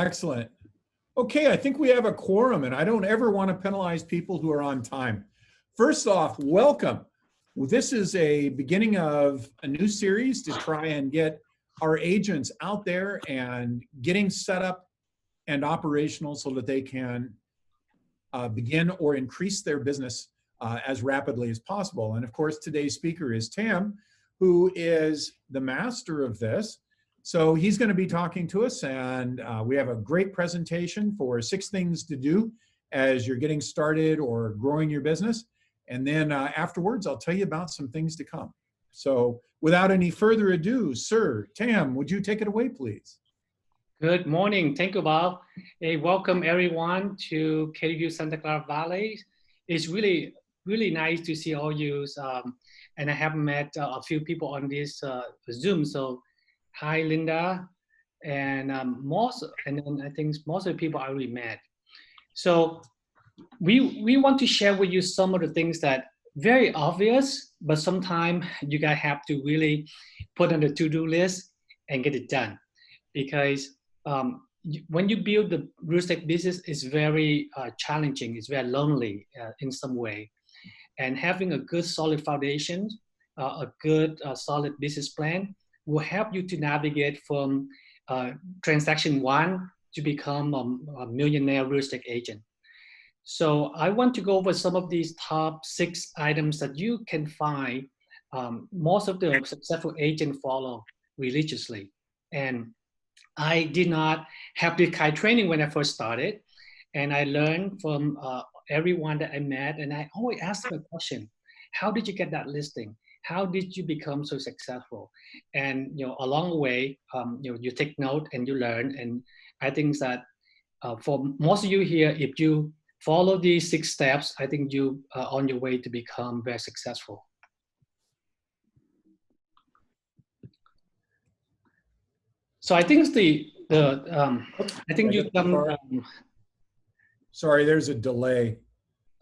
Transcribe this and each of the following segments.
Excellent. Okay, I think we have a quorum, and I don't ever want to penalize people who are on time. First off, welcome. This is a beginning of a new series to try and get our agents out there and getting set up and operational so that they can begin or increase their business as rapidly as possible. And of course, today's speaker is Tam, who is the master of this. So he's going to be talking to us, and we have a great presentation for 6 things to do as you're getting started or growing your business. And then afterwards, I'll tell you about some things to come. So without any further ado, Sir Tam, would you take it away, please? Good morning. Thank you, Bob. Hey, welcome everyone to KW Santa Clara Valley. It's really nice to see all you. And I have met a few people on this Zoom. So hi, Linda. And I think most of the people I already met. So we want to share with you some of the things that very obvious, but sometimes you guys have to really put on the to-do list and get it done. Because when you build the real estate business, it's very challenging. It's very lonely in some way. And having a good solid foundation, a good solid business plan will help you to navigate from transaction 1 to become a millionaire real estate agent. So I want to go over some of these top 6 items that you can find most of the successful agents follow religiously. And I did not have this kind of training when I first started. And I learned from everyone that I met. And I always ask them a question: how did you get that listing? How did you become so successful? And along the way, you take note and you learn. And I think that for most of you here, if you follow these 6 steps, I think you are on your way to become very successful. So I think I think you come. Sorry, there's a delay.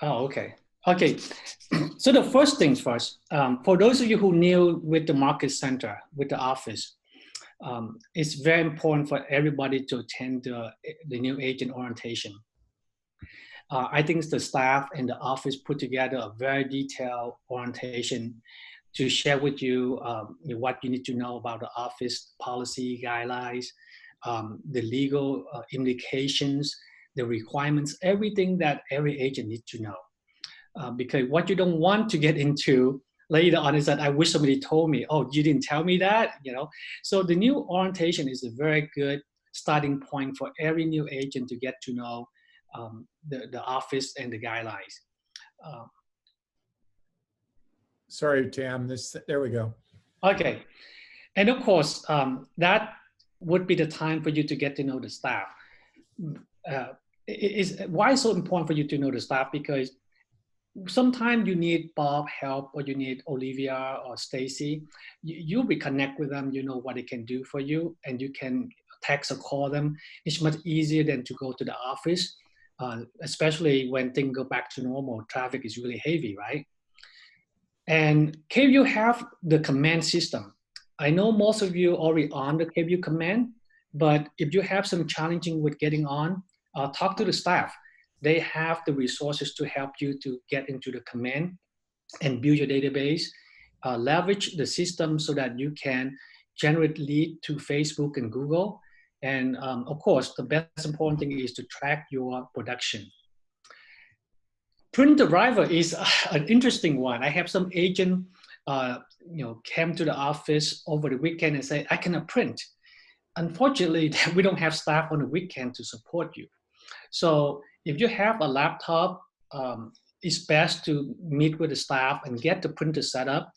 Oh, okay. Okay. So the first things first, for those of you who new with the market center, with the office, it's very important for everybody to attend the new agent orientation. I think the staff and the office put together a very detailed orientation to share with you what you need to know about the office policy guidelines, the legal implications, the requirements, everything that every agent needs to know. Because what you don't want to get into later on is that I wish somebody told me, oh, you didn't tell me that, So the new orientation is a very good starting point for every new agent to get to know the office and the guidelines. Sorry, Tam, there we go. Okay. And of course, that would be the time for you to get to know the staff. Why it's so important for you to know the staff? Because sometimes you need Bob help, or you need Olivia or Stacy. You reconnect with them, you know what they can do for you, and you can text or call them. It's much easier than to go to the office, especially when things go back to normal. Traffic is really heavy, right? And KW have the command system. I know most of you already on the KW command, but if you have some challenging with getting on, talk to the staff. They have the resources to help you to get into the command and build your database, leverage the system so that you can generate lead to Facebook and Google. And of course, the best important thing is to track your production. Print arrival is an interesting one. I have some agent, came to the office over the weekend and say, I cannot print. Unfortunately, we don't have staff on the weekend to support you. So if you have a laptop, it's best to meet with the staff and get the printer set up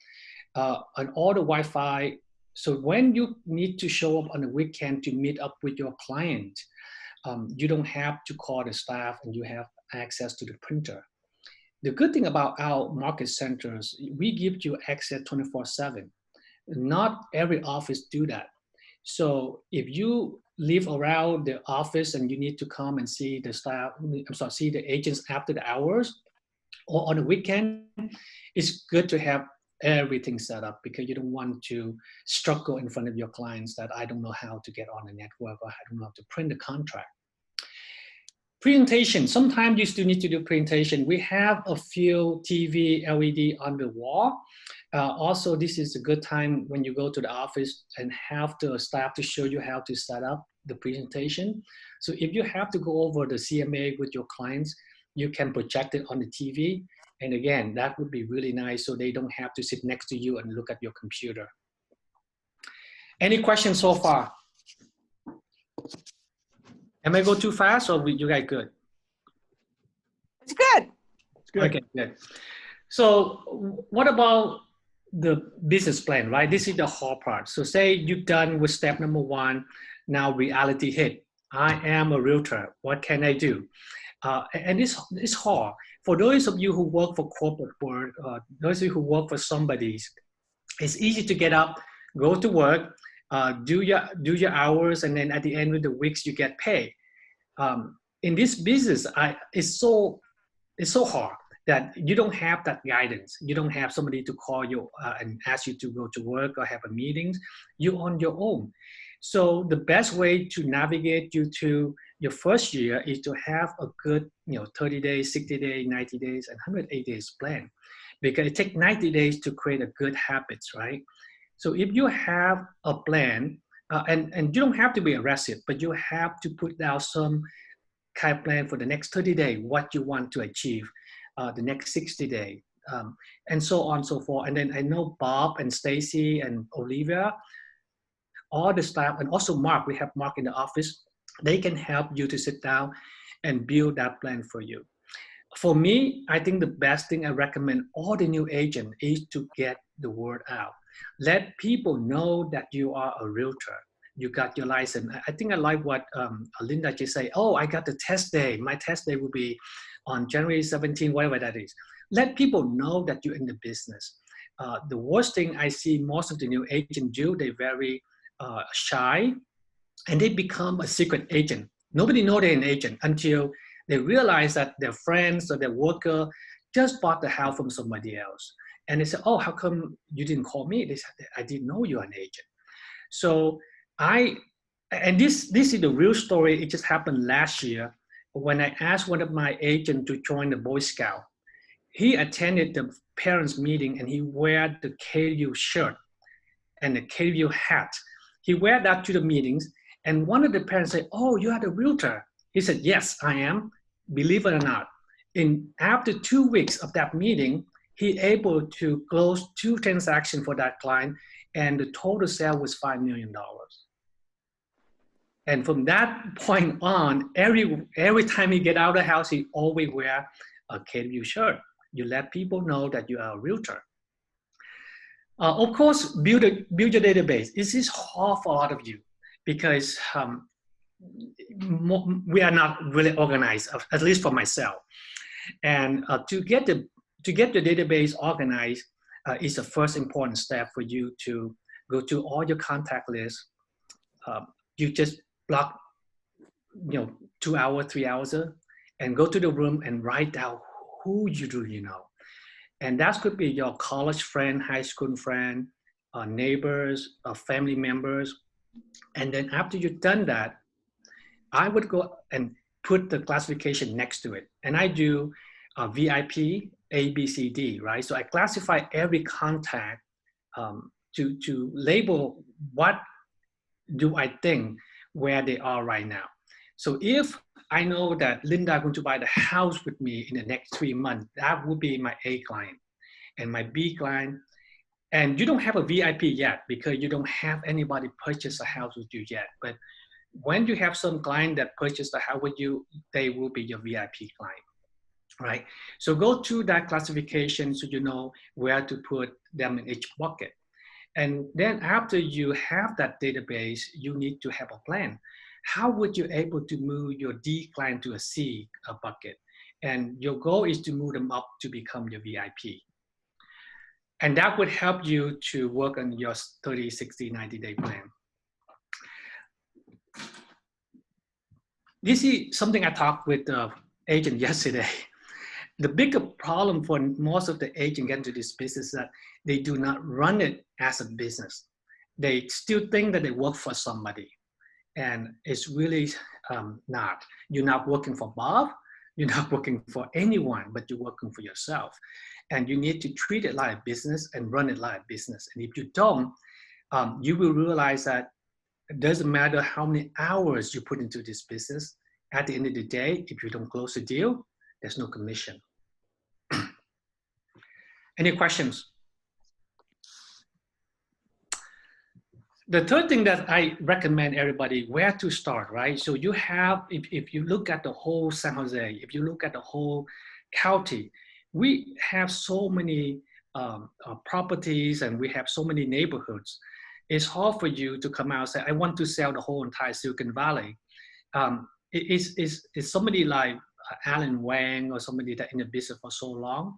on all the Wi-Fi. So when you need to show up on the weekend to meet up with your client, you don't have to call the staff and you have access to the printer. The good thing about our market centers, we give you access 24/7. Not every office do that. So if you live around the office and you need to come and see the staff, see the agents after the hours or on the weekend, it's good to have everything set up, because you don't want to struggle in front of your clients that I don't know how to get on the network, or I don't know how to print the contract. Presentation, sometimes you still need to do presentation. We have a few TV, LED on the wall. Also, this is a good time when you go to the office and have the staff to show you how to set up the presentation. So if you have to go over the CMA with your clients, you can project it on the TV. And again, that would be really nice, so they don't have to sit next to you and look at your computer. Any questions so far? Am I go too fast, or you guys good? It's good. It's good. Okay, good. So what about the business plan, right? This is the hard part. So say you've done with step number 1, now reality hit. I am a realtor, what can I do? And it's hard. For those of you who work for corporate world, those of you who work for somebody, it's easy to get up, go to work, do your hours, and then at the end of the weeks you get paid. In this business, it's so hard that you don't have that guidance. You don't have somebody to call you and ask you to go to work or have a meetings. You're on your own. So the best way to navigate you to your first year is to have a good, 30 days, 60 days, 90 days, and 180 days plan, because it takes 90 days to create a good habits, right? So if you have a plan, and you don't have to be aggressive, but you have to put down some kind of plan for the next 30 days, what you want to achieve, the next 60 days, and so on and so forth. And then I know Bob and Stacy and Olivia, all the staff, and also Mark, we have Mark in the office, they can help you to sit down and build that plan for you. For me, I think the best thing I recommend all the new agents is to get the word out. Let people know that you are a realtor. You got your license. I think I like what Linda just said. Oh, I got the test day. My test day will be on January 17, whatever that is. Let people know that you're in the business. The worst thing I see most of the new agents do, they're very shy, and they become a secret agent. Nobody knows they're an agent until they realize that their friends or their worker just bought the house from somebody else. And they say, oh, how come you didn't call me? They said, I didn't know you're an agent. So this is the real story. It just happened last year when I asked one of my agents to join the Boy Scout. He attended the parents meeting and he wear the KW shirt and the KW hat. He wear that to the meetings, and one of the parents said, oh, you are the realtor. He said, yes, I am. Believe it or not. After 2 weeks of that meeting, he able to close 2 transactions for that client, and the total sale was $5 million. And from that point on, every time he get out of the house, he always wear a KW shirt. You let people know that you are a realtor. Of course, build your database. This is hard for a lot of you because we are not really organized, at least for myself. And to get the database organized is the first important step for you to go to all your contact lists. You just block, 2 hours, 3 hours, and go to the room and write down who you really know. And that could be your college friend, high school friend, neighbors, family members. And then after you've done that, I would go and put the classification next to it. And I do VIP, A, B, C, D, right? So I classify every contact to label what do I think where they are right now. So if I know that Linda is going to buy the house with me in the next 3 months, that would be my A client. And my B client, and you don't have a VIP yet because you don't have anybody purchase a house with you yet. But when you have some client that purchase the house with you, they will be your VIP client, right? So go to that classification so you know where to put them in each bucket. And then after you have that database, you need to have a plan. How would you able to move your D client to a C bucket? And your goal is to move them up to become your VIP. And that would help you to work on your 30, 60, 90-day plan. This is something I talked with the agent yesterday. The bigger problem for most of the agents getting into this business is that they do not run it as a business. They still think that they work for somebody, and it's really not. You're not working for Bob, you're not working for anyone, but you're working for yourself. And you need to treat it like a business and run it like a business. And if you don't, you will realize that it doesn't matter how many hours you put into this business. At the end of the day, if you don't close the deal, there's no commission. Any questions? The third thing that I recommend everybody, where to start, right? So you have, if you look at the whole San Jose, if you look at the whole county, we have so many properties and we have so many neighborhoods. It's hard for you to come out and say, I want to sell the whole entire Silicon Valley. It's somebody like Alan Wang or somebody that in the business for so long.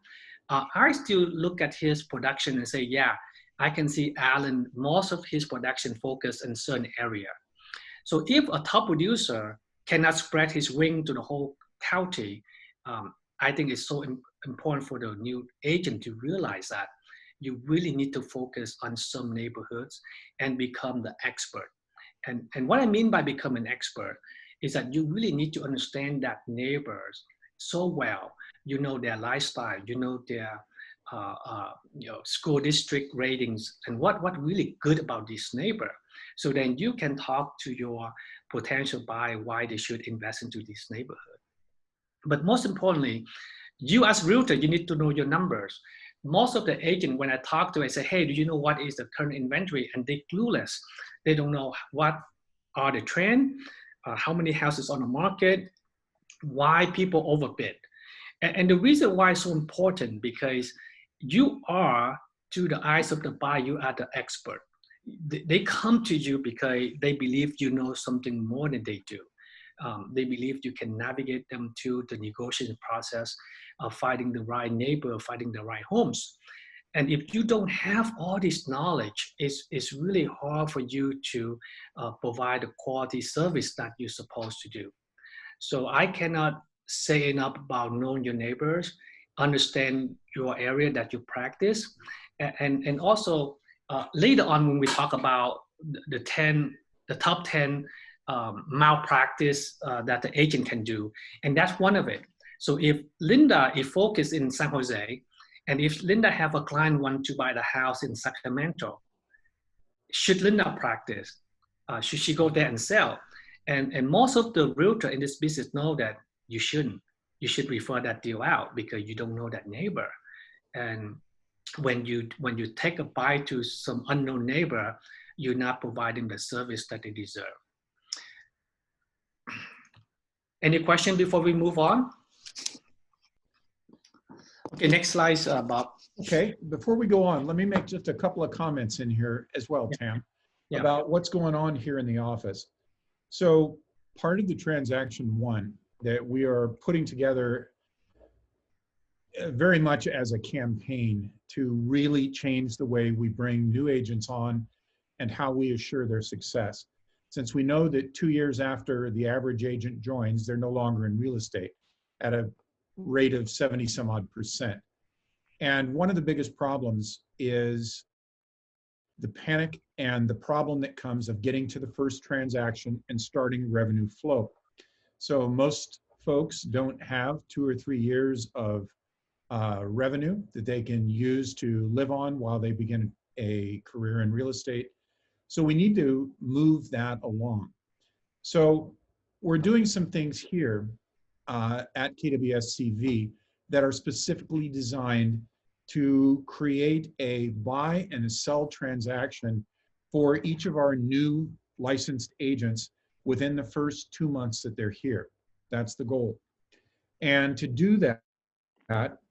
I still look at his production and say, yeah, I can see Alan, most of his production focused in certain area. So if a top producer cannot spread his wing to the whole county, I think it's so important for the new agent to realize that you really need to focus on some neighborhoods and become the expert. And what I mean by become an expert is that you really need to understand that neighbors so well. You know their lifestyle, you know their school district ratings, and what really good about this neighbor. So then you can talk to your potential buyer why they should invest into this neighborhood. But most importantly, you as realtor, you need to know your numbers. Most of the agent, when I talk to, I say, hey, do you know what is the current inventory? And they're clueless. They don't know what are the trend, how many houses on the market, why people overbid. And the reason why it's so important, because you are, to the eyes of the buyer, you are the expert. They come to you because they believe you know something more than they do. They believe you can navigate them to the negotiation process of finding the right neighbor, finding the right homes. And if you don't have all this knowledge, it's really hard for you to provide the quality service that you're supposed to do. So I cannot say enough about knowing your neighbors, understand your area that you practice, and also later on when we talk about the top 10 malpractice that the agent can do, and that's one of it. So if Linda is focused in San Jose, and if Linda have a client want to buy the house in Sacramento, should Linda practice? Should she go there and sell? And most of the realtor in this business know that you shouldn't. You should refer that deal out because you don't know that neighbor. And when you take a buy to some unknown neighbor, you're not providing the service that they deserve. Any question before we move on? Okay, next slide, Bob. Okay, before we go on, let me make just a couple of comments in here as well, Tam, about what's going on here in the office. So part of the transaction one that we are putting together very much as a campaign to really change the way we bring new agents on and how we assure their success. Since we know that 2 years after the average agent joins, they're no longer in real estate at a rate of 70 some odd %. And one of the biggest problems is the panic and the problem that comes of getting to the first transaction and starting revenue flow. So most folks don't have 2 or 3 years of revenue that they can use to live on while they begin a career in real estate. So we need to move that along. So we're doing some things here at KWSCV that are specifically designed to create a buy and a sell transaction for each of our new licensed agents within the first 2 months that they're here. That's the goal. And to do that,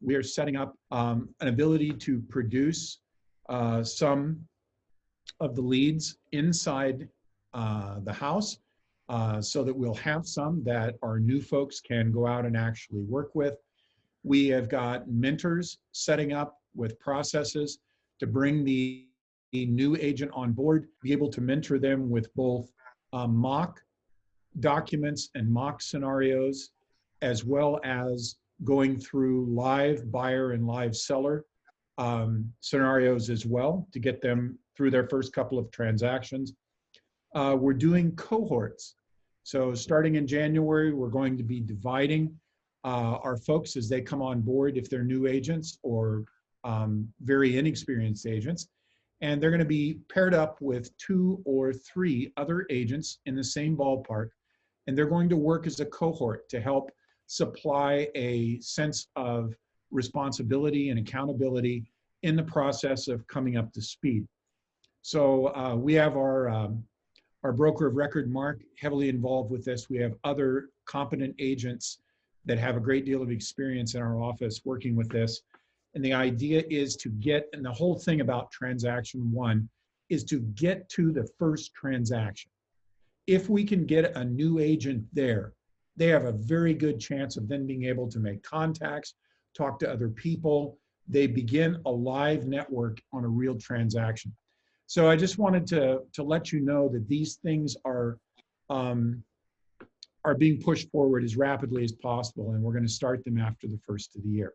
we are setting up an ability to produce some of the leads inside the house so that we'll have some that our new folks can go out and actually work with. We have got mentors setting up with processes to bring the new agent on board, be able to mentor them with both mock documents and mock scenarios, as well as going through live buyer and live seller scenarios as well to get them through their first couple of transactions. We're doing cohorts. So starting in January, we're going to be dividing our folks as they come on board, if they're new agents or very inexperienced agents. And they're going to be paired up with 2 or 3 other agents in the same ballpark. And they're going to work as a cohort to help supply a sense of responsibility and accountability in the process of coming up to speed. So we have our broker of record, Mark, heavily involved with this. We have other competent agents that have a great deal of experience in our office working with this. And the idea is to get, and the whole thing about transaction 1 is to get to the first transaction. If we can get a new agent there, they have a very good chance of then being able to make contacts, talk to other people. They begin a live network on a real transaction. So I just wanted to let you know that these things are being pushed forward as rapidly as possible, and we're going to start them after the first of the year.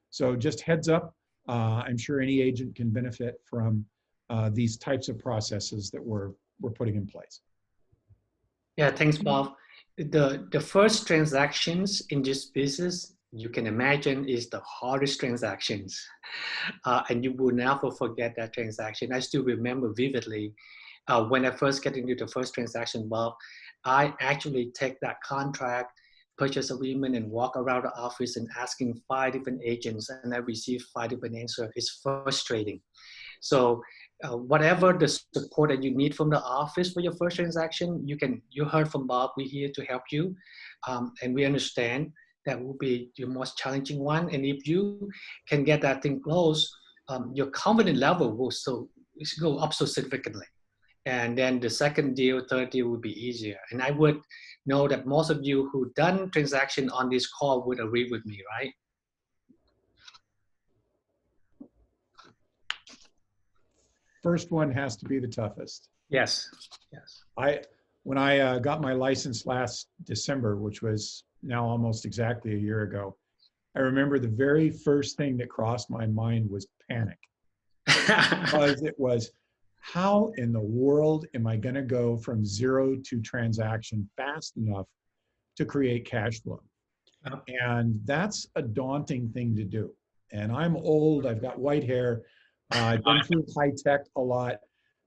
So just heads up, I'm sure any agent can benefit from these types of processes that we're putting in place. Yeah, thanks, Bob. The first transactions in this business, you can imagine, is the hardest transactions. And you will never forget that transaction. I still remember vividly when I first get into the first transaction, Bob, I actually take that contract, purchase agreement, and walk around the office and asking 5 different agents, and I receive 5 different answers. It's frustrating. So whatever the support that you need from the office for your first transaction, you heard from Bob, we're here to help you. And we understand that will be your most challenging one. And if you can get that thing closed, your confidence level will go up so significantly. And then the second deal, third deal will be easier. And I would know that most of you who done transaction on this call would agree with me, right? First one has to be the toughest. Yes, yes. When I got my license last December, which was now almost exactly a year ago, I remember the very first thing that crossed my mind was panic. Because it was, how in the world am I going to go from 0 to transaction fast enough to create cash flow? Oh. And that's a daunting thing to do. And I'm old, I've got white hair, I've been through high tech a lot.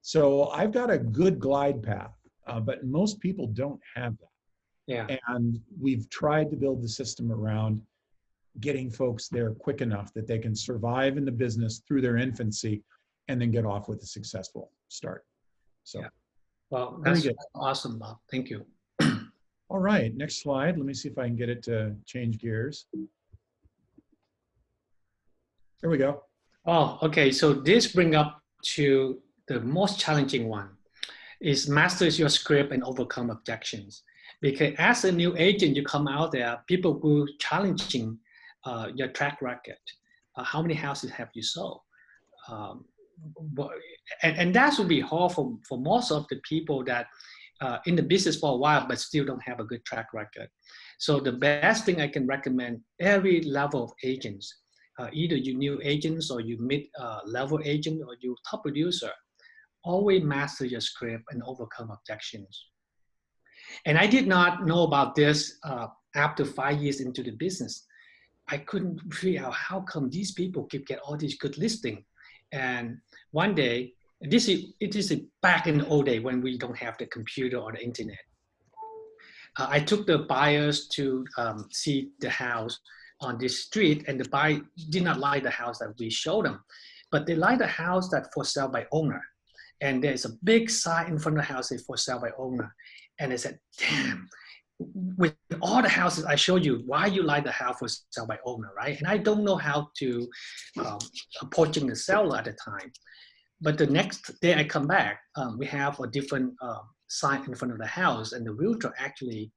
So I've got a good glide path, but most people don't have that. Yeah. And we've tried to build the system around getting folks there quick enough that they can survive in the business through their infancy and then get off with a successful start. So, yeah. Well, very that's good. Awesome, Bob. Thank you. All right, next slide. Let me see if I can get it to change gears. There we go. Oh, okay. So this brings up to the most challenging one, is master your script and overcome objections. Because as a new agent, you come out there, people will challenging your track record. How many houses have you sold? And that would be hard for most of the people that in the business for a while, but still don't have a good track record. So the best thing I can recommend, every level of agents, either you new agents or you mid-level agent or you top producer, always master your script and overcome objections. And I did not know about this after 5 years into the business. I couldn't figure out how come these people could get all these good listings. And one day, it is back in the old day when we don't have the computer or the internet. I took the buyers to see the house on this street, and the buyer did not like the house that we showed them, but they like the house that for sale by owner. And there's a big sign in front of the house that for sale by owner. And they said, damn, with all the houses I showed you, why you like the house for sale by owner, right? And I don't know how to approaching the seller at the time. But the next day I come back, we have a different sign in front of the house, and the realtor actually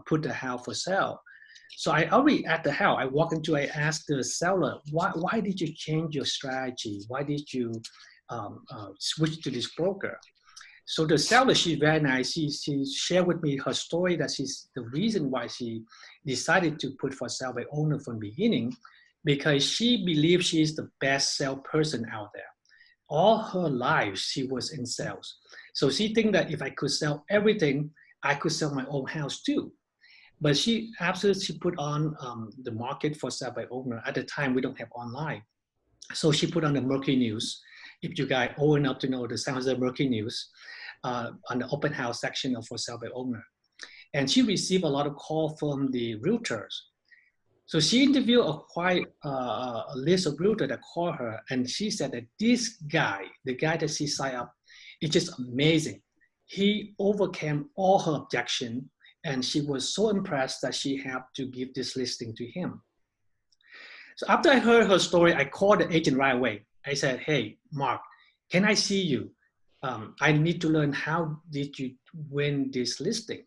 put the house for sale. So I already at the house, I walk into, I asked the seller, why did you change your strategy? Why did you switch to this broker? So the seller, she's very nice. She shared with me her story that she's the reason why she decided to put for sale by owner from the beginning, because she believes she is the best salesperson out there. All her life, she was in sales. So she think that if I could sell everything, I could sell my own house too. But she put on the market for sale by owner. At the time, we don't have online. So she put on the Mercury News. If you guys old enough to know the sounds of Mercury News, on the open house section of for sale by owner. And she received a lot of calls from the realtors. So she interviewed a list of realtors that called her, and she said that this guy, the guy that she signed up, is just amazing. He overcame all her objection, and she was so impressed that she had to give this listing to him. So after I heard her story, I called the agent right away. I said, hey, Mark, can I see you? I need to learn how did you win this listing?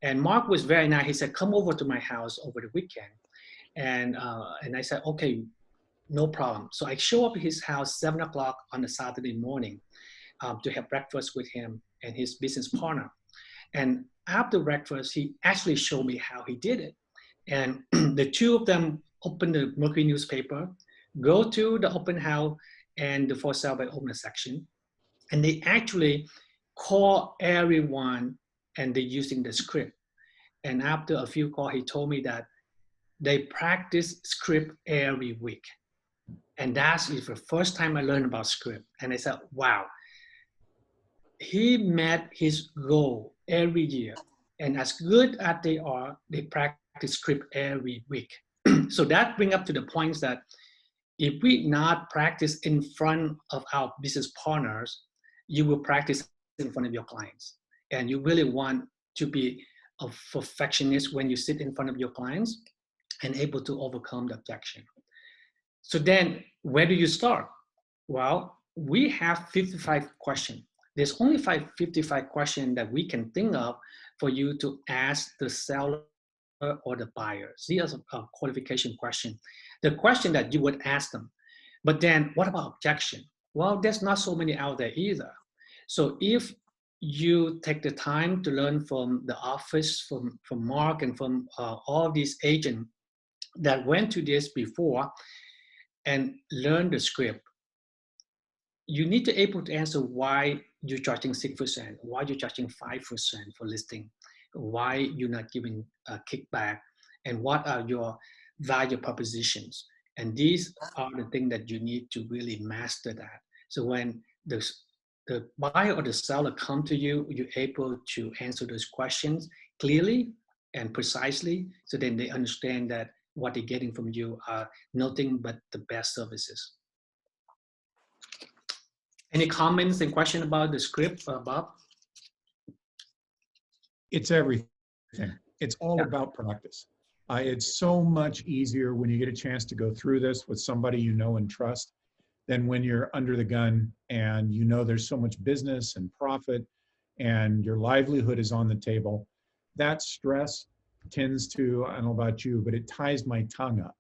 And Mark was very nice. He said, come over to my house over the weekend. And I said, okay, no problem. So I show up at his house 7 o'clock on a Saturday morning to have breakfast with him and his business partner. And after breakfast, he actually showed me how he did it. And the two of them opened the Mercury newspaper, go to the open house and the for sale by owner section. And they actually call everyone and they're using the script. And after a few calls, he told me that they practice script every week. And that's the first time I learned about script. And I said, wow, he met his goal every year. And as good as they are, they practice script every week. So that brings up to the points that if we not practice in front of our business partners, you will practice in front of your clients. And you really want to be a perfectionist when you sit in front of your clients and able to overcome the objection. So then where do you start? Well, we have 55 questions. There's only 55 questions that we can think of for you to ask the seller or the buyer. These are a qualification question. The question that you would ask them. But then what about objection? Well, there's not so many out there either. So if you take the time to learn from the office, from Mark and from all these agents that went to this before and learn the script, you need to be able to answer why you're charging 6%, why you're charging 5% for listing, why you're not giving a kickback, and what are your value propositions. And these are the things that you need to really master that. So when the buyer or the seller come to you, you're able to answer those questions clearly and precisely, so then they understand that what they're getting from you are nothing but the best services. Any comments and questions about the script, Bob? It's everything. It's all about practice. It's so much easier when you get a chance to go through this with somebody you know and trust than when you're under the gun and you know there's so much business and profit and your livelihood is on the table. That stress tends to, I don't know about you, but it ties my tongue up.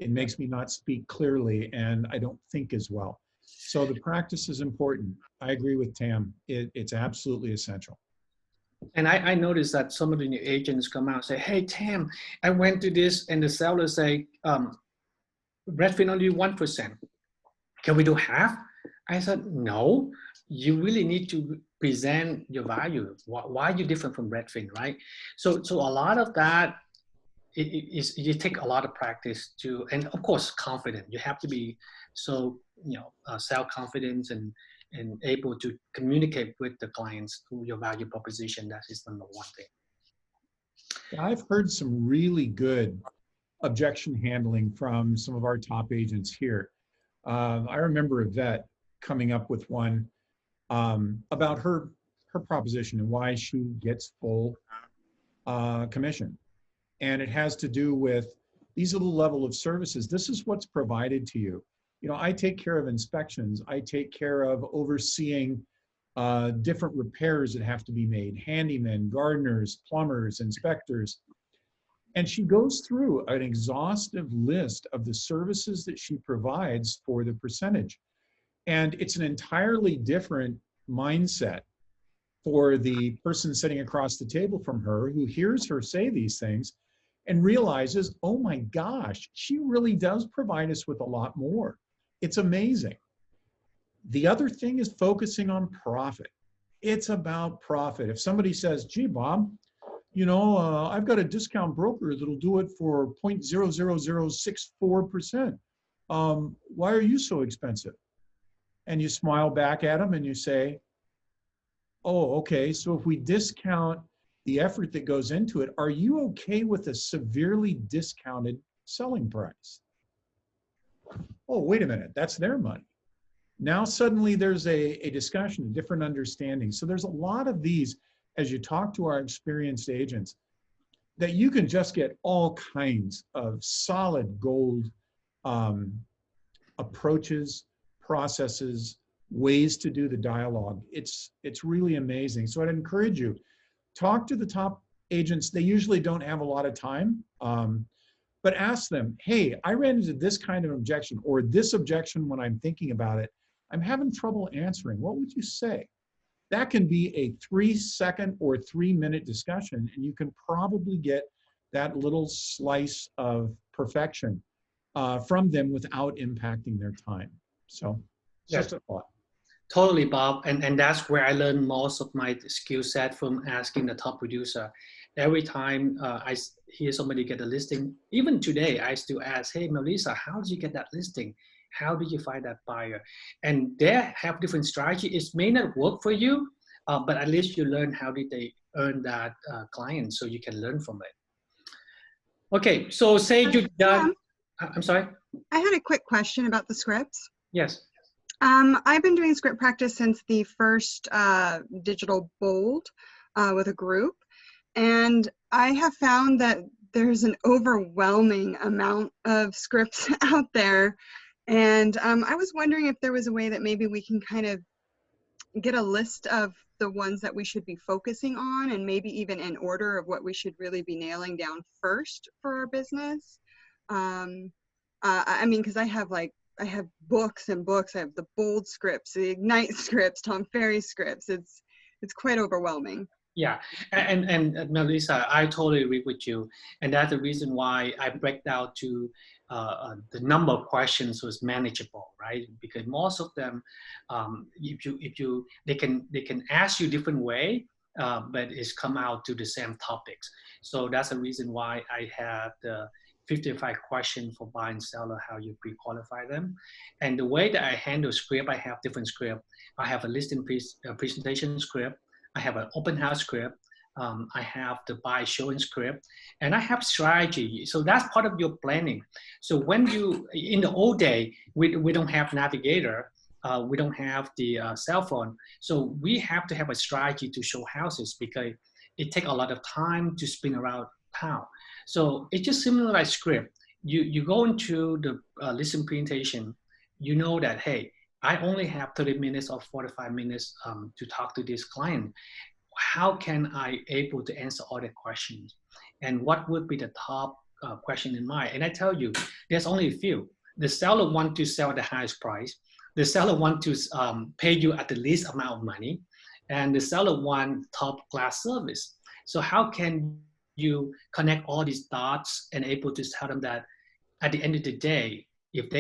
It makes me not speak clearly and I don't think as well. So the practice is important. I agree with Tam. It's absolutely essential. And I noticed that some of the new agents come out and say, hey, Tam, I went to this, and the seller say, Redfin only 1%. Can we do half? I said, no, you really need to present your value. Why are you different from Redfin, right? So a lot of that, you take a lot of practice to, and of course, confident. You have to be so, self-confidence and able to communicate with the clients through your value proposition. That is number one thing. I've heard some really good objection handling from some of our top agents here. I remember a vet coming up with one about her proposition and why she gets full commission. And it has to do with, these are the level of services. This is what's provided to you. You know, I take care of inspections. I take care of overseeing different repairs that have to be made, handymen, gardeners, plumbers, inspectors. And she goes through an exhaustive list of the services that she provides for the percentage. And it's an entirely different mindset for the person sitting across the table from her who hears her say these things and realizes, oh my gosh, she really does provide us with a lot more. It's amazing. The other thing is focusing on profit. It's about profit. If somebody says, gee, Bob, I've got a discount broker that'll do it for 0.00064%. Why are you so expensive? And you smile back at them and you say, oh, okay, so if we discount the effort that goes into it, are you okay with a severely discounted selling price? Oh, wait a minute, that's their money. Now suddenly there's a discussion, a different understanding. So there's a lot of these as you talk to our experienced agents that you can just get all kinds of solid gold approaches, processes, ways to do the dialogue. It's really amazing. So I'd encourage you, talk to the top agents. They usually don't have a lot of time, but ask them, hey, I ran into this kind of objection or this objection when I'm thinking about it. I'm having trouble answering. What would you say? That can be a 3-second or 3-minute discussion, and you can probably get that little slice of perfection from them without impacting their time. So just a thought. Totally, Bob. And that's where I learned most of my skill set from asking the top producer. Every time I hear somebody get a listing, even today, I still ask, hey, Melissa, how did you get that listing? How did you find that buyer? And they have different strategies. It may not work for you, but at least you learn how did they earn that client so you can learn from it. Okay, so say you're done. I'm sorry? I had a quick question about the scripts. Yes. I've been doing script practice since the first digital bold with a group. And I have found that there's an overwhelming amount of scripts out there. And I was wondering if there was a way that maybe we can kind of get a list of the ones that we should be focusing on, and maybe even in order of what we should really be nailing down first for our business. I mean, because I have books and books. I have the bold scripts, the ignite scripts, Tom Ferry scripts. It's quite overwhelming. Yeah, and Melissa, I totally agree with you, and that's the reason why I break down to the number of questions was manageable, right? Because most of them, they can ask you different way, but it's come out to the same topics. So that's the reason why I have the 55 questions for buyer and seller, how you pre-qualify them. And the way that I handle script, I have different script. I have a listing presentation script. I have an open house script. I have the buy showing script, and I have strategy. So that's part of your planning. So when you, in the old day, we don't have navigator, we don't have the cell phone. So we have to have a strategy to show houses because it takes a lot of time to spin around town. So it's just similar like script. You go into the listing presentation, you know that, hey, I only have 30 minutes or 45 minutes to talk to this client. How can I able to answer all the questions? And what would be the top question in mind? And I tell you, there's only a few. The seller want to sell at the highest price. The seller want to pay you at the least amount of money. And the seller want top class service. So how can you connect all these dots and able to tell them that at the end of the day, if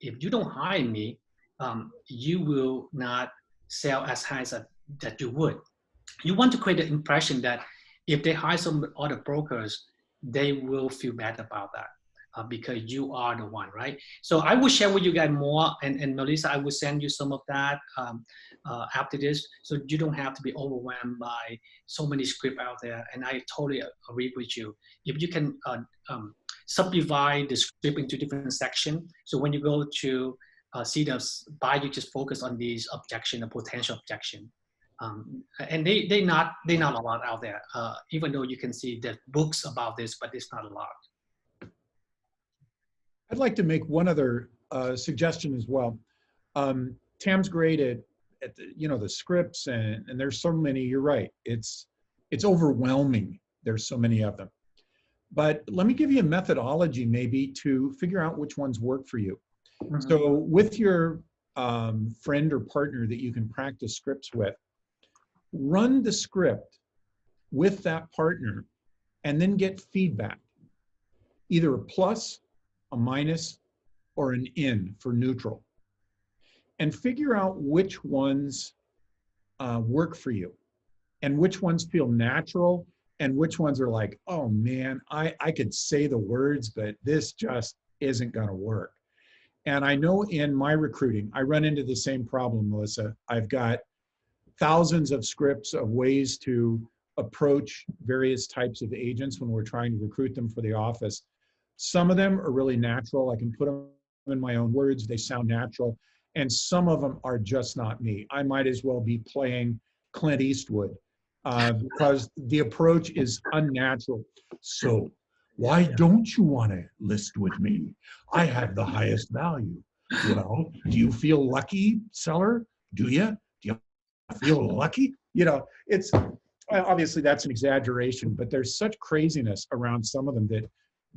you don't hire me, you will not sell as high as that you would. You want to create the impression that if they hire some other brokers, they will feel bad about that because you are the one, right? So I will share with you guys more, and Melissa, I will send you some of that after this, so you don't have to be overwhelmed by so many scripts out there. And I totally agree with you. If you can subdivide the script into different sections, so when you go to see the buyer, you just focus on these objection, a potential objection. And they not a lot out there, even though you can see the books about this, but it's not a lot. I'd like to make one other suggestion as well. Tam's great at the scripts, and there's so many. You're right. It's overwhelming. There's so many of them. But let me give you a methodology maybe to figure out which ones work for you. Mm-hmm. So with your friend or partner that you can practice scripts with, run the script with that partner and then get feedback, either a plus, a minus, or an in for neutral, and figure out which ones work for you and which ones feel natural and which ones are like, oh man, I could say the words, but this just isn't going to work. And I know in my recruiting, I run into the same problem, Melissa. I've got thousands of scripts of ways to approach various types of agents when we're trying to recruit them for the office. Some of them are really natural. I can put them in my own words. They sound natural. And some of them are just not me. I might as well be playing Clint Eastwood because the approach is unnatural. So why don't you want to list with me? I have the highest value. Well, do you feel lucky, seller? Do you? Do you feel lucky? You know, it's obviously that's an exaggeration, but there's such craziness around some of them that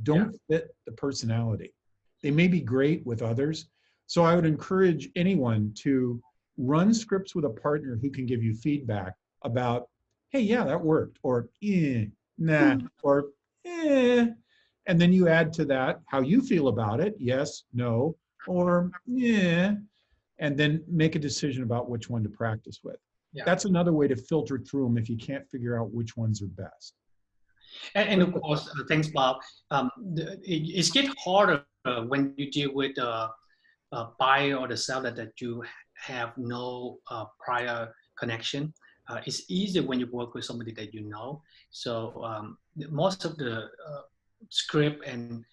don't fit the personality. They may be great with others. So I would encourage anyone to run scripts with a partner who can give you feedback about, hey, yeah, that worked, or nah, or and then you add to that how you feel about it, yes, no, or yeah, and then make a decision about which one to practice with. Yeah. That's another way to filter through them if you can't figure out which ones are best. And of course, thanks, Bob. It gets harder when you deal with a buyer or the seller that you have no prior connection. It's easier when you work with somebody that you know. So most of the script and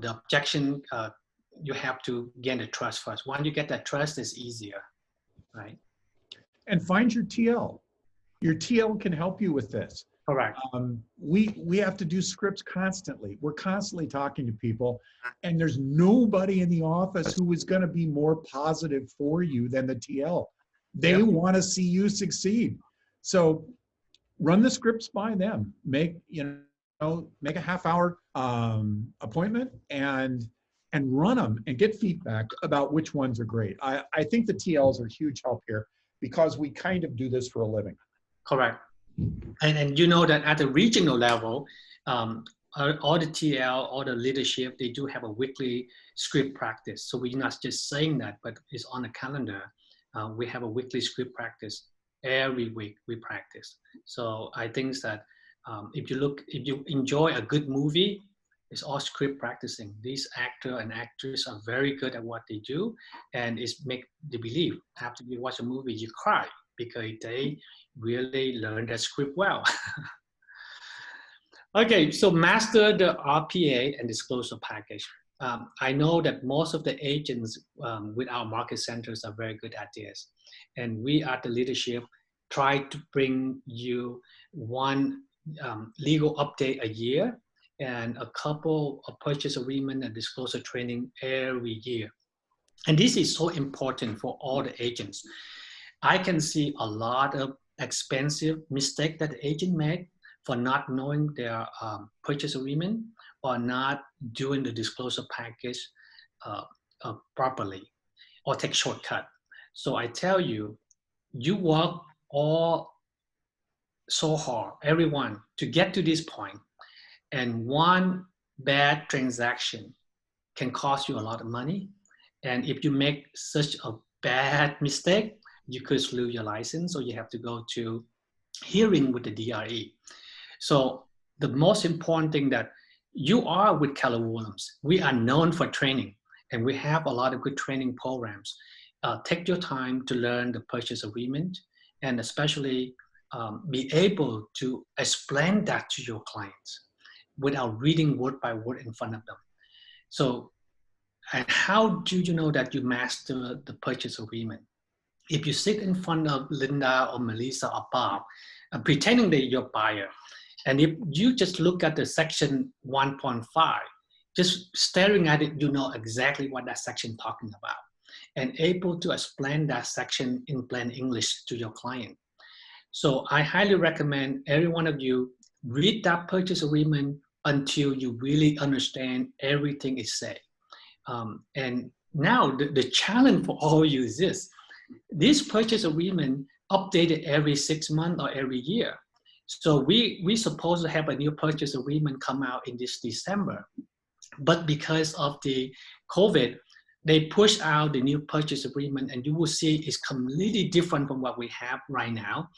the objection, you have to gain the trust first. Once you get that trust, it's easier, right? And find your TL. Your TL can help you with this. Correct. We have to do scripts constantly. We're constantly talking to people, and there's nobody in the office who is going to be more positive for you than the TL. They want to see you succeed. So run the scripts by them. Make a half-hour appointment and run them and get feedback about which ones are great. I think the TLs are huge help here because we kind of do this for a living. Correct. And you know that at the regional level, all the TL, all the leadership, they do have a weekly script practice. So we're not just saying that, but it's on the calendar. We have a weekly script practice. Every week we practice. So I think that if you enjoy a good movie, it's all script practicing. These actors and actresses are very good at what they do, and it's make the believe. After you watch a movie, you cry because they really learn the script well. Okay, so master the RPA and disclosure package. I know that most of the agents with our market centers are very good at this. And we at the leadership try to bring you one legal update a year and a couple of purchase agreement and disclosure training every year. And this is so important for all the agents. I can see a lot of expensive mistake that the agent make for not knowing their purchase agreement or not doing the disclosure package properly or take shortcut. So I tell you, you work all so hard, everyone, to get to this point, and one bad transaction can cost you a lot of money. And if you make such a bad mistake, you could lose your license, or you have to go to hearing with the DRE. So the most important thing that you are with Keller Williams, we are known for training, and we have a lot of good training programs. Take your time to learn the purchase agreement, and especially be able to explain that to your clients without reading word by word in front of them. So, and how do you know that you master the purchase agreement? If you sit in front of Linda or Melissa or Bob, pretending they're your buyer, and if you just look at the section 1.5, just staring at it, you know exactly what that section talking about, and able to explain that section in plain English to your client. So I highly recommend every one of you read that purchase agreement until you really understand everything it says. And now the challenge for all of you is this purchase agreement updated every 6 months or every year. So we supposed to have a new purchase agreement come out in this December, but because of the COVID, they push out the new purchase agreement, and you will see it's completely different from what we have right now.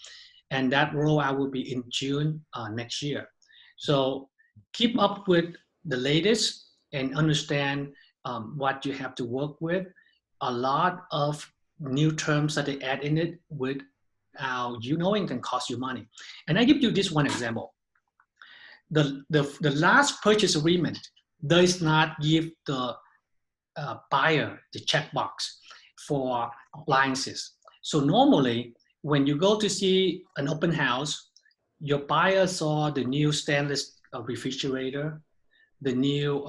And that rollout will be in June next year. So keep up with the latest and understand what you have to work with. A lot of new terms that they add in it without you knowing can cost you money. And I give you this one example. The last purchase agreement does not give the buyer the checkbox for appliances. So normally, when you go to see an open house, your buyer saw the new stainless refrigerator, the new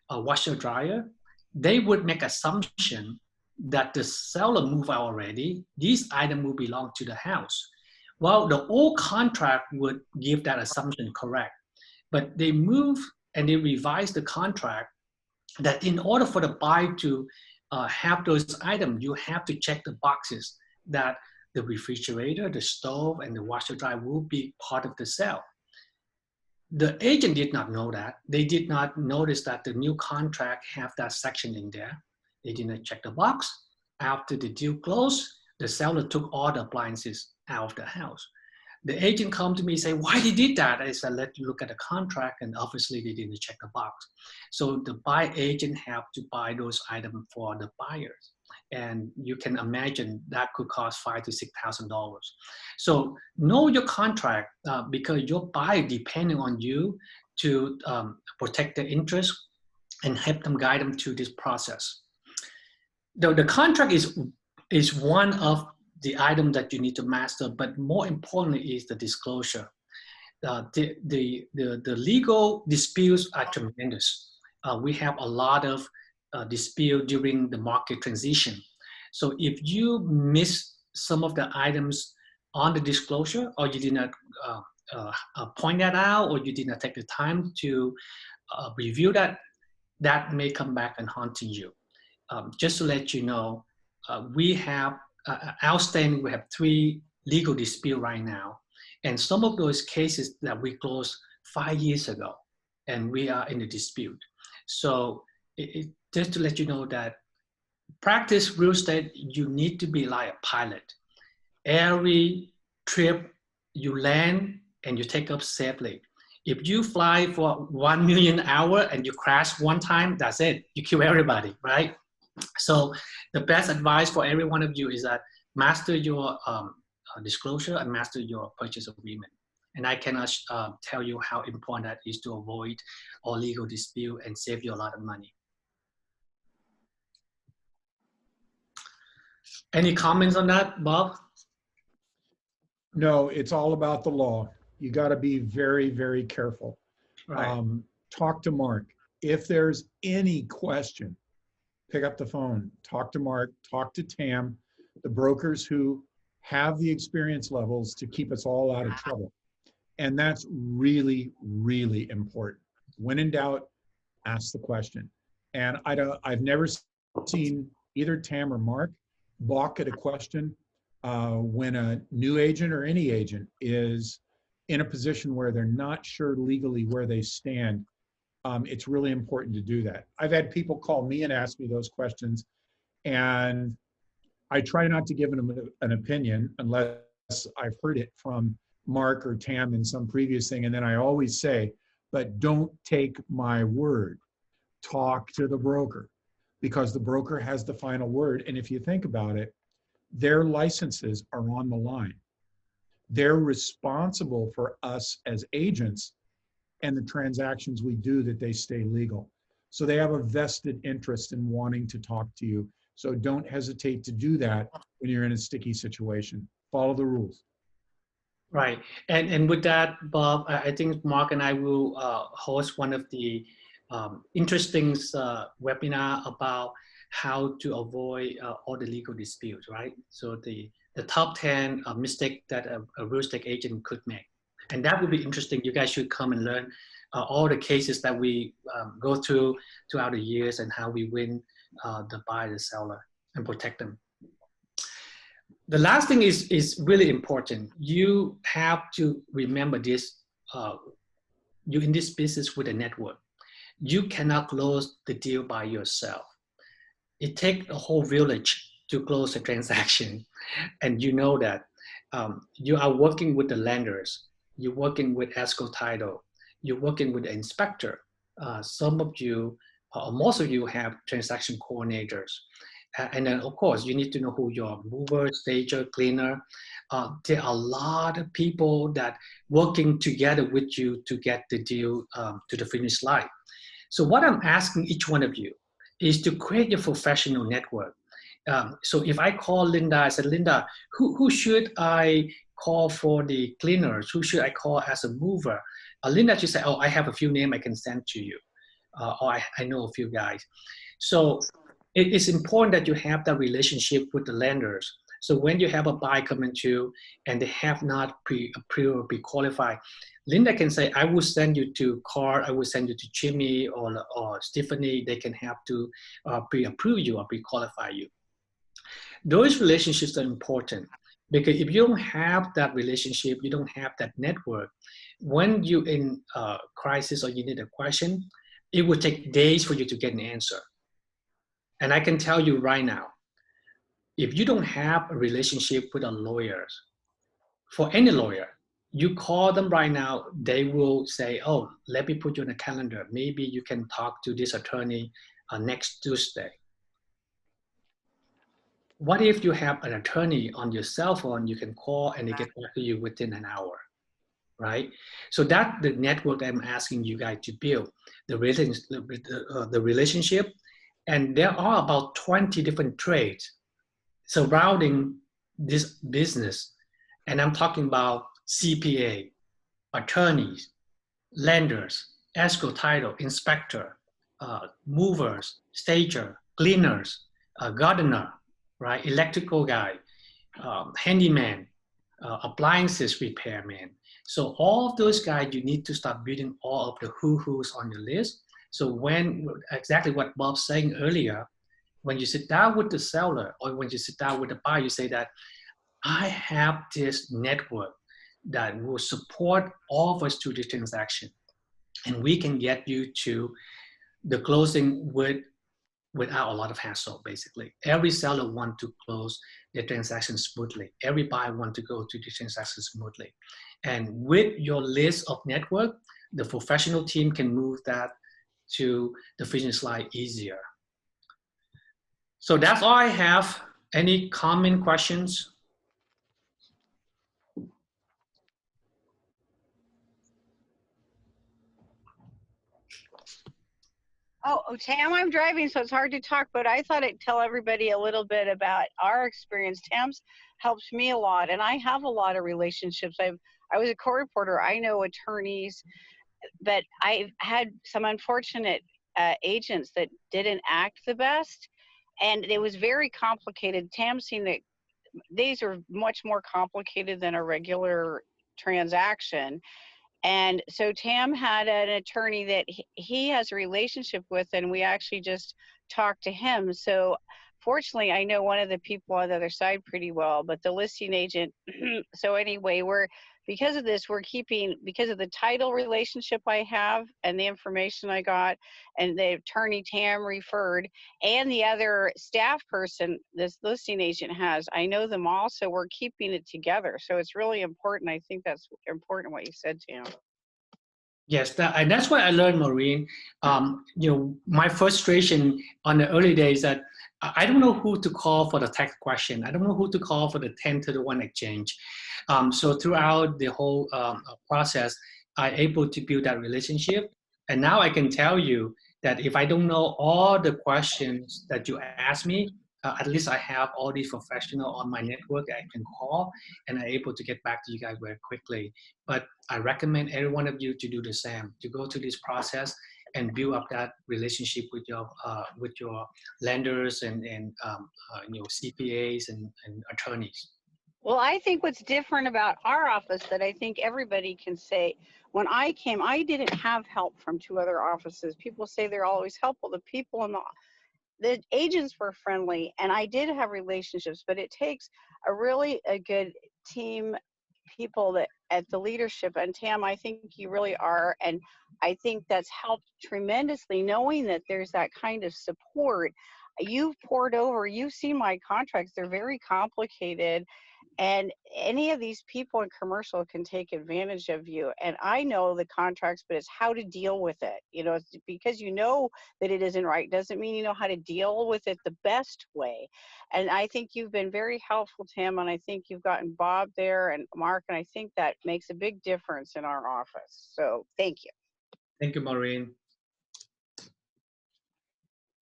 washer dryer. They would make assumption that the seller moved out already. These items will belong to the house. Well, the old contract would give that assumption correct, but they move and they revise the contract that in order for the buyer to have those items, you have to check the boxes that the refrigerator, the stove, and the washer dryer will be part of the sale. The agent did not know that. They did not notice that the new contract have that section in there. They didn't check the box. After the deal closed, the seller took all the appliances out of the house. The agent come to me and say, why they did that? I said, let you look at the contract, and obviously they didn't check the box. So the buy agent have to buy those items for the buyers. And you can imagine that could cost $5,000 to $6,000. So know your contract because your buyer depending on you to protect their interest and help them guide them through this process. The contract is one of the item that you need to master, but more importantly is the disclosure. The legal disputes are tremendous. We have a lot of dispute during the market transition. So if you miss some of the items on the disclosure, or you did not point that out, or you did not take the time to review that, that may come back and haunt you. Just to let you know, we have outstanding, we have 3 legal disputes right now. And some of those cases that we closed 5 years ago, and we are in the dispute. So just to let you know that practice real estate, you need to be like a pilot. Every trip you land and you take up safely. If you fly for 1 million hours and you crash one time, that's it. You kill everybody, right? So the best advice for every one of you is that master your disclosure and master your purchase agreement. And I cannot tell you how important that is to avoid all legal dispute and save you a lot of money. Any comments on that, Bob? No, it's all about the law. You got to be very, very careful. Right. Talk to Mark. If there's any question, pick up the phone, talk to Mark, talk to Tam, the brokers who have the experience levels to keep us all out of trouble. And that's really, really important. When in doubt, ask the question. And I've never seen either Tam or Mark balk at a question when a new agent or any agent is in a position where they're not sure legally where they stand. It's really important to do that. I've had people call me and ask me those questions, and I try not to give them an opinion unless I've heard it from Mark or Tam in some previous thing. And then I always say, but don't take my word. Talk to the broker, because the broker has the final word. And if you think about it, their licenses are on the line. They're responsible for us as agents and the transactions we do, that they stay legal. So they have a vested interest in wanting to talk to you. So don't hesitate to do that when you're in a sticky situation. Follow the rules. Right. And with that, Bob, I think Mark and I will host one of the interesting webinar about how to avoid all the legal disputes, right? So the top 10 mistakes that a real estate agent could make. And that would be interesting. You guys should come and learn all the cases that we go through throughout the years and how we win the buyer, the seller, and protect them. The last thing is really important. You have to remember this. You're in this business with a network. You cannot close the deal by yourself. It takes a whole village to close a transaction. And you know that you are working with the lenders, you're working with escrow title, you're working with the inspector. Some of you, or most of you have transaction coordinators. And then of course, you need to know who your mover, stager, cleaner. There are a lot of people that working together with you to get the deal to the finish line. So what I'm asking each one of you is to create your professional network. So if I call Linda, I said, Linda, who should I call for the cleaners? Who should I call as a mover? Linda just said, oh, I have a few names I can send to you. Or I know a few guys. So it is important that you have that relationship with the lenders. So when you have a buyer coming to you and they have not pre-qualified, Linda can say, I will send you to Carl, I will send you to Jimmy or Stephanie. They can have to pre-approve you or pre-qualify you. Those relationships are important because if you don't have that relationship, you don't have that network, when you're in a crisis or you need a question, it will take days for you to get an answer. And I can tell you right now, if you don't have a relationship with a lawyer, for any lawyer, you call them right now, they will say, oh, let me put you on a calendar. Maybe you can talk to this attorney next Tuesday. What if you have an attorney on your cell phone, you can call and they get back to you within an hour, right? So that's the network I'm asking you guys to build, the relationship. And there are about 20 different trades surrounding this business. And I'm talking about CPA, attorneys, lenders, escrow title, inspector, movers, stager, cleaners, gardener, right? Electrical guy, handyman, appliances repairman. So all of those guys, you need to start building all of the who's on your list. So when, exactly what Bob's saying earlier, when you sit down with the seller or when you sit down with the buyer, you say that, I have this network that will support all of us through the transaction. And we can get you to the closing without a lot of hassle, basically. Every seller wants to close their transaction smoothly. Every buyer wants to go to the transaction smoothly. And with your list of network, the professional team can move that to the finish line easier. So that's all I have. Any comment, questions? Oh, Tam, I'm driving, so it's hard to talk, but I thought I'd tell everybody a little bit about our experience. Tam's helped me a lot, and I have a lot of relationships. I was a court reporter. I know attorneys, but I've had some unfortunate agents that didn't act the best, and it was very complicated. Tam's seen that these are much more complicated than a regular transaction. And so Tam had an attorney that he has a relationship with, and we actually just talked to him. So fortunately, I know one of the people on the other side pretty well, but the listing agent, so anyway, because of this, because of the title relationship I have and the information I got and the attorney Tam referred and the other staff person this listing agent has, I know them all, so we're keeping it together. So it's really important. I think that's important what you said, Tam. Yes, and that's what I learned, Maureen. My frustration on the early days that I don't know who to call for the tax question. I don't know who to call for the 10-to-1 exchange. So throughout the whole process, I'm able to build that relationship. And now I can tell you that if I don't know all the questions that you ask me, at least I have all these professionals on my network I can call, and I'm able to get back to you guys very quickly. But I recommend every one of you to do the same, to go through this process and build up that relationship with your lenders and CPAs and attorneys. Well, I think what's different about our office that I think everybody can say, when I came, I didn't have help from two other offices. People say they're always helpful. The people the agents were friendly, and I did have relationships, but it takes a good team, people that at the leadership. And Tam, I think you really are, and I think that's helped tremendously, knowing that there's that kind of support. You've poured over, you've seen my contracts, they're very complicated, and any of these people in commercial can take advantage of you. And I know the contracts, but it's how to deal with it. It's because you know that it isn't right doesn't mean you know how to deal with it the best way. And I think you've been very helpful, Tim, and I think you've gotten Bob there and Mark, and I think that makes a big difference in our office. So thank you. Thank you, Maureen.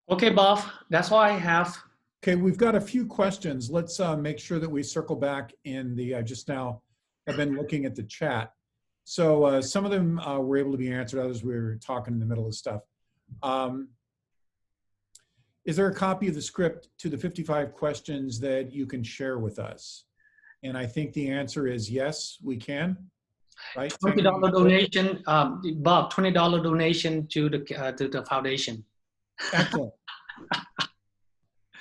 Okay, Bob, that's all I have. Okay, we've got a few questions. Let's make sure that we circle back in the, just now have been looking at the chat. So some of them were able to be answered, others we were talking in the middle of stuff. Is there a copy of the script to the 55 questions that you can share with us? And I think the answer is yes, we can. Right? $20 donation, Bob, $20 donation to the foundation. Excellent.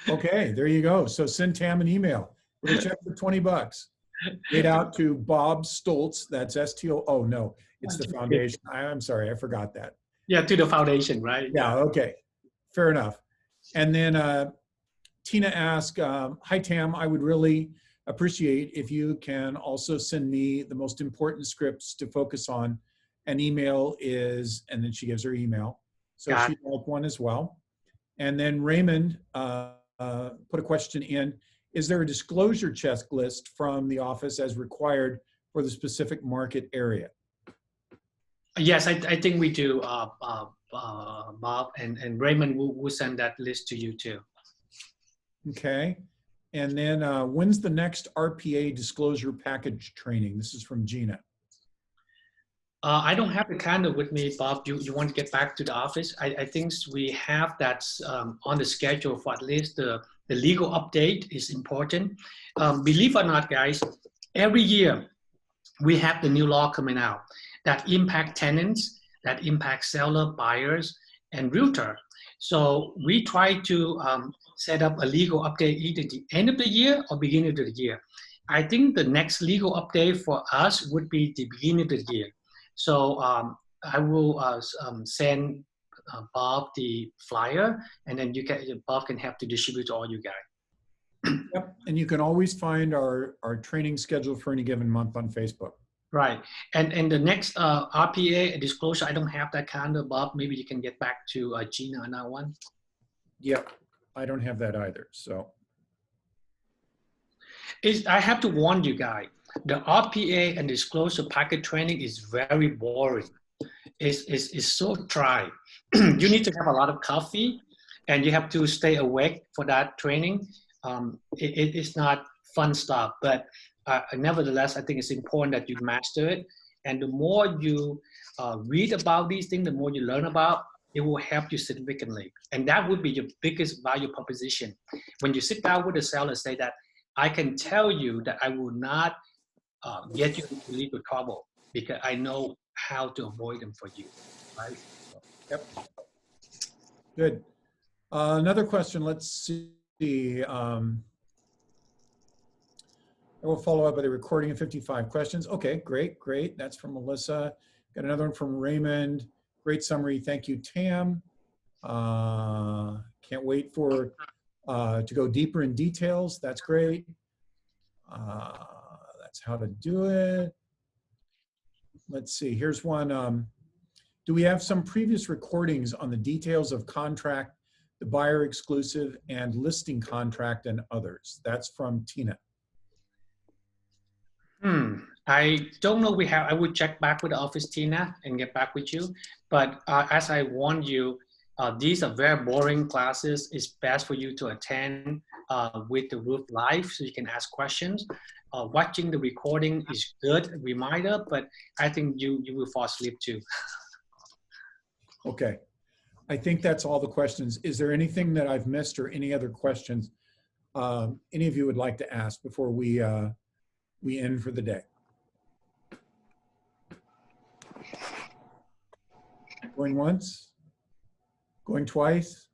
Okay, there you go. So send Tam an email with a check for $20. Made out to Bob Stolz. That's S-T-O. Oh no, it's the foundation. I'm sorry, I forgot that. Yeah, to the foundation, right? Yeah. Okay. Fair enough. And then Tina asked, "Hi Tam, I would really appreciate if you can also send me the most important scripts to focus on. An email is," and then she gives her email. So she'd like one as well. And then Raymond put a question in. Is there a disclosure checklist from the office as required for the specific market area? Yes, I think we do, Bob, and Raymond will send that list to you too. Okay. And then when's the next RPA disclosure package training? This is from Gina. I don't have the calendar with me, Bob. You want to get back to the office? I think we have that on the schedule for at least the legal update is important. Believe it or not, guys, every year we have the new law coming out that impact tenants, that impact seller, buyers, and realtor. So we try to set up a legal update either the end of the year or beginning of the year. I think the next legal update for us would be the beginning of the year. So I will send Bob the flyer, and then Bob can have to distribute to all you guys. Yep, and you can always find our training schedule for any given month on Facebook. Right, and the next RPA disclosure, I don't have that calendar, Bob. Maybe you can get back to Gina on that one. Yep, I don't have that either, so. I have to warn you guys, the RPA and disclosure packet training is very boring. It's so dry. You need to have a lot of coffee, and you have to stay awake for that training. It's not fun stuff, but nevertheless, I think it's important that you master it. And the more you read about these things, the more you learn about, it will help you significantly. And that would be your biggest value proposition. When you sit down with a seller, say that, I can tell you that I will not get you into legal trouble because I know how to avoid them for you, right? Yep. Good. Another question, let's see. I will follow up with a recording of 55 questions. Okay, great. That's from Melissa. Got another one from Raymond. Great summary. Thank you, Tam. Can't wait for to go deeper in details. That's great. That's how to do it. Let's see, here's one. Do we have some previous recordings on the details of contract, the buyer exclusive, and listing contract and others? That's from Tina. I don't know we have. I would check back with the office, Tina, and get back with you. But as I warned you, these are very boring classes. It's best for you to attend with the group live so you can ask questions. Watching the recording is good reminder, but I think you will fall asleep too. Okay, I think that's all the questions. Is there anything that I've missed or any other questions any of you would like to ask before we end for the day? Going once? Going twice?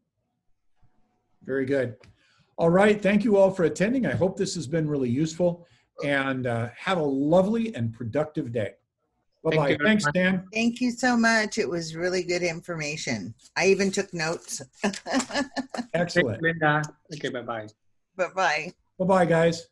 Very good. All right. Thank you all for attending. I hope this has been really useful, and have a lovely and productive day. Bye-bye. you very Thanks, much. Dan. Thank you so much. It was really good information. I even took notes. Thanks, Excellent. Linda. Okay, bye-bye. Bye-bye. Bye-bye, guys.